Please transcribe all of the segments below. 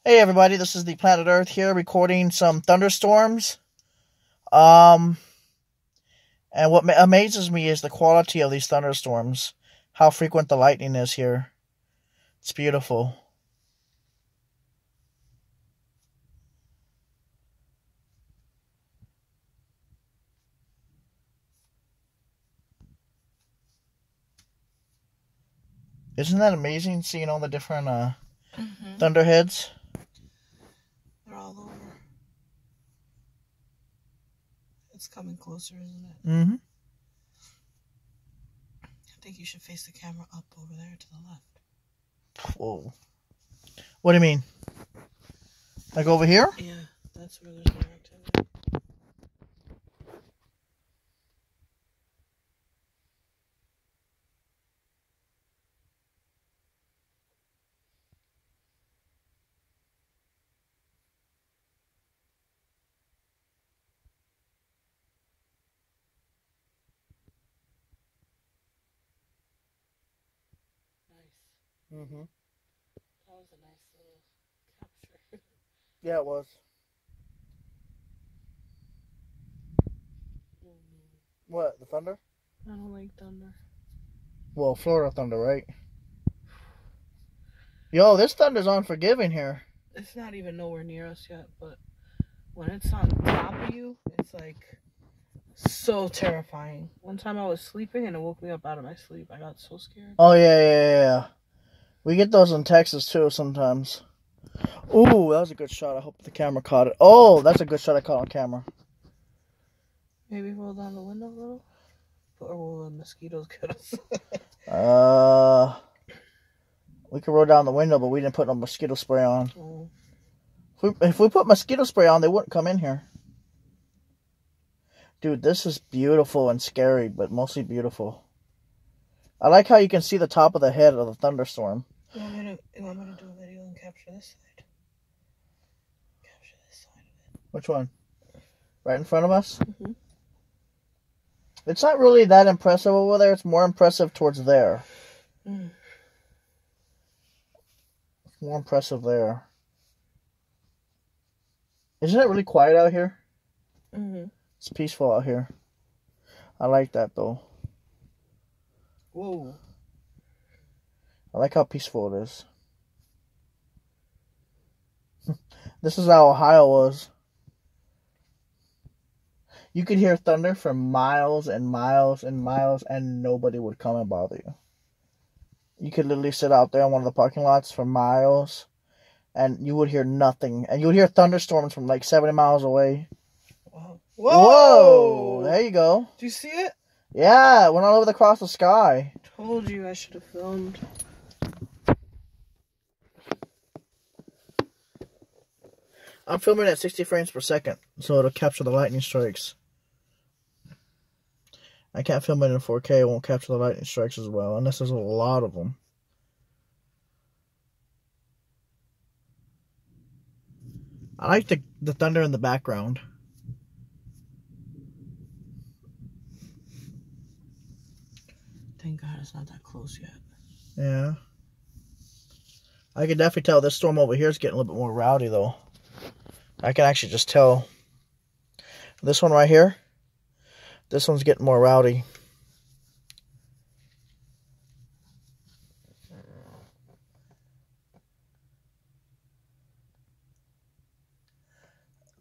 Hey everybody, this is the Planet Earth here recording some thunderstorms. Um, and what amazes me is the quality of these thunderstorms. How frequent the lightning is here. It's beautiful. Isn't that amazing seeing all the different thunderheads? They're all over. It's coming closer, isn't it? Mm-hmm. I think you should face the camera up over there to the left. Whoa. What do you mean? Like over here? Yeah, that's where there's more activity. Nice. Mm-hmm. That was a nice little capture. Yeah, it was. What, the thunder? I don't like thunder. Well, Florida thunder, right? Yo, this thunder's unforgiving here. It's not even nowhere near us yet, but when it's on top of you, it's like so terrifying. One time I was sleeping and it woke me up out of my sleep. I got so scared. Oh, yeah. We get those in Texas, too, sometimes. Ooh, that was a good shot. I hope the camera caught it. Oh, that's a good shot I caught on camera. Maybe roll down the window a little? Or will the mosquitoes get us? We could roll down the window, but we didn't put no mosquito spray on. Oh. If we put mosquito spray on, they wouldn't come in here. Dude, this is beautiful and scary, but mostly beautiful. I like how you can see the top of the head of the thunderstorm. You want me to do a video and capture this side? Capture this side of it. Which one? Right in front of us? Mm-hmm. It's not really that impressive over there. It's more impressive towards there. Mm. It's more impressive there. Isn't it really quiet out here? Mm-hmm. It's peaceful out here. I like that, though. Whoa. I like how peaceful it is. This is how Ohio was. You could hear thunder for miles and miles and miles, and nobody would come and bother you. You could literally sit out there in one of the parking lots for miles, and you would hear nothing. And you would hear thunderstorms from like 70 miles away. Whoa. Whoa! There you go. Do you see it? Yeah, it went all over across the sky. Told you I should have filmed. I'm filming at 60 frames per second, so it'll capture the lightning strikes. I can't film it in 4K. It won't capture the lightning strikes as well, unless there's a lot of them. I like the thunder in the background. Thank God it's not that close yet. Yeah. I can definitely tell this storm over here is getting a little bit more rowdy, though. I can actually just tell. This one right here, this one's getting more rowdy.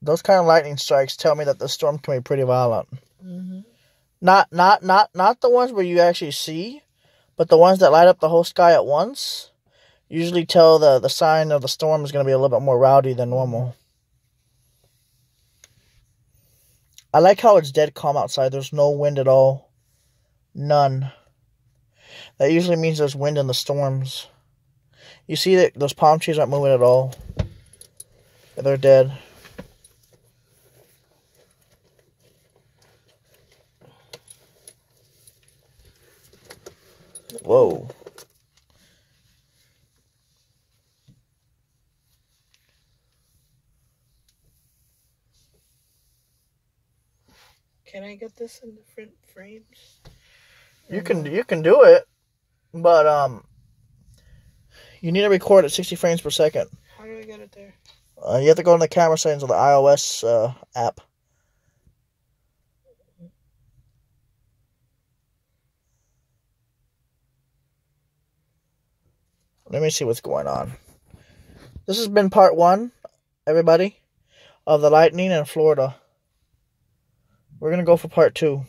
Those kind of lightning strikes tell me that the storm can be pretty violent. Mm-hmm. Not the ones where you actually see, but the ones that light up the whole sky at once usually tell the sign of the storm is going to be a little bit more rowdy than normal. I like how it's dead calm outside. There's no wind at all. None. That usually means there's wind in the storms. You see that those palm trees aren't moving at all. They're dead. Whoa. Can I get this in different frames? You can do it, but you need to record at 60 frames per second. How do I get it there? You have to go in the camera settings of the iOS app. Let me see what's going on. This has been part 1, everybody, of the lightning in Florida. We're going to go for part 2.